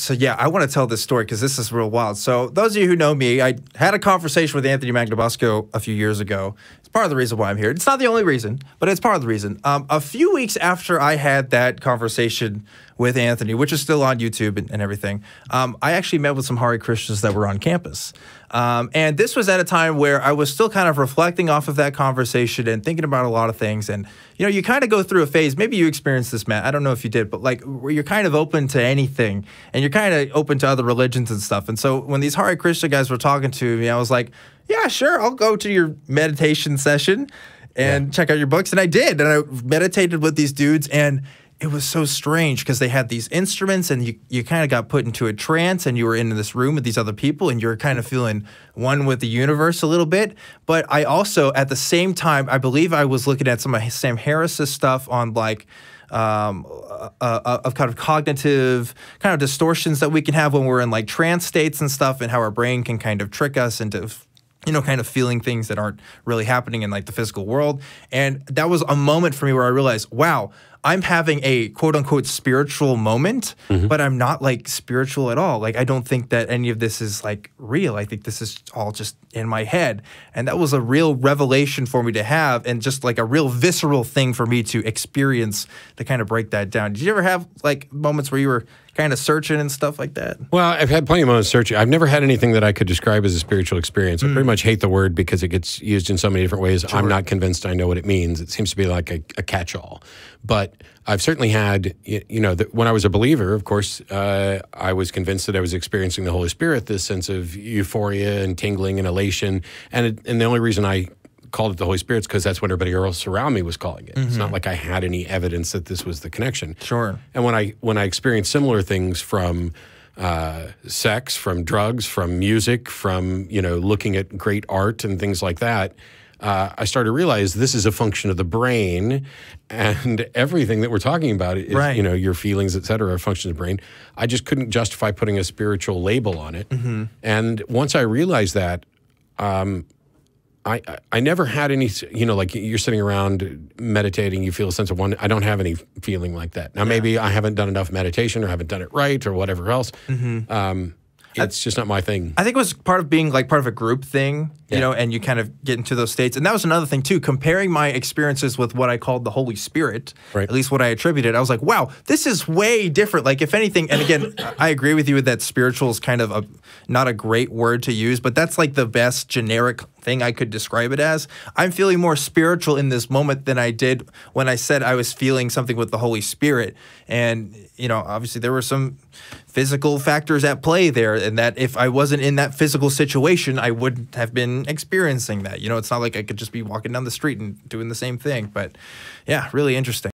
So yeah, I want to tell this story because this is real wild. So those of you who know me, I had a conversation with Anthony Magnabosco a few years ago. It's part of the reason why I'm here. It's not the only reason, but it's part of the reason. A few weeks after I had that conversation with Anthony, which is still on YouTube and everything, I actually met with some Hare Krishnas that were on campus. And this was at a time where I was still kind of reflecting off of that conversation and thinking about a lot of things. And, you know, you kind of go through a phase, maybe you experienced this, Matt, I don't know if you did, but like where you're kind of open to anything and you're kind of open to other religions and stuff. And so when these Hare Krishna guys were talking to me, I was like, yeah, sure, I'll go to your meditation session and check out your books. And I did. And I meditated with these dudes, and it was so strange because they had these instruments, and you kind of got put into a trance, and you were in this room with these other people, and you're kind of feeling one with the universe a little bit. But I also, at the same time, I believe I was looking at some of Sam Harris's stuff on like of kind of cognitive kind of distortions that we can have when we're in like trance states and stuff, and how our brain can kind of trick us into, you know, kind of feeling things that aren't really happening in like the physical world. And that was a moment for me where I realized, wow, I'm having a quote unquote spiritual moment, but I'm not like spiritual at all. Like, I don't think that any of this is like real. I think this is all just in my head. And that was a real revelation for me to have, and just like a real visceral thing for me to experience to kind of break that down. Did you ever have like moments where you were kind of searching and stuff like that? Well, I've had plenty of moments searching. I've never had anything that I could describe as a spiritual experience. I pretty much hate the word because it gets used in so many different ways. Sure. I'm not convinced I know what it means. It seems to be like a catch-all. But I've certainly had, you know, when I was a believer, of course, I was convinced that I was experiencing the Holy Spirit, this sense of euphoria and tingling and elation. And the only reason I called it the Holy Spirit is because that's what everybody else around me was calling it. It's not like I had any evidence that this was the connection. Sure. And when I experienced similar things from sex, from drugs, from music, from, you know, looking at great art and things like that, I started to realize this is a function of the brain, and everything that we're talking about is, you know, your feelings, et cetera, are functions of the brain. I just couldn't justify putting a spiritual label on it. And once I realized that, I never had any, you know, like you're sitting around meditating, you feel a sense of one. I don't have any feeling like that. Now, maybe I haven't done enough meditation or haven't done it right or whatever else. It's just not my thing. I think it was part of being like part of a group thing, you know, and you kind of get into those states. And that was another thing too, comparing my experiences with what I called the Holy Spirit, at least what I attributed. I was like, wow, this is way different. Like if anything, and again, I agree with you that spiritual is kind of not a great word to use, but that's like the best generic thing I could describe it as. I'm feeling more spiritual in this moment than I did when I said I was feeling something with the Holy Spirit. And, you know, obviously there were some physical factors at play there, and that if I wasn't in that physical situation, I wouldn't have been experiencing that. You know, it's not like I could just be walking down the street and doing the same thing. But yeah, really interesting.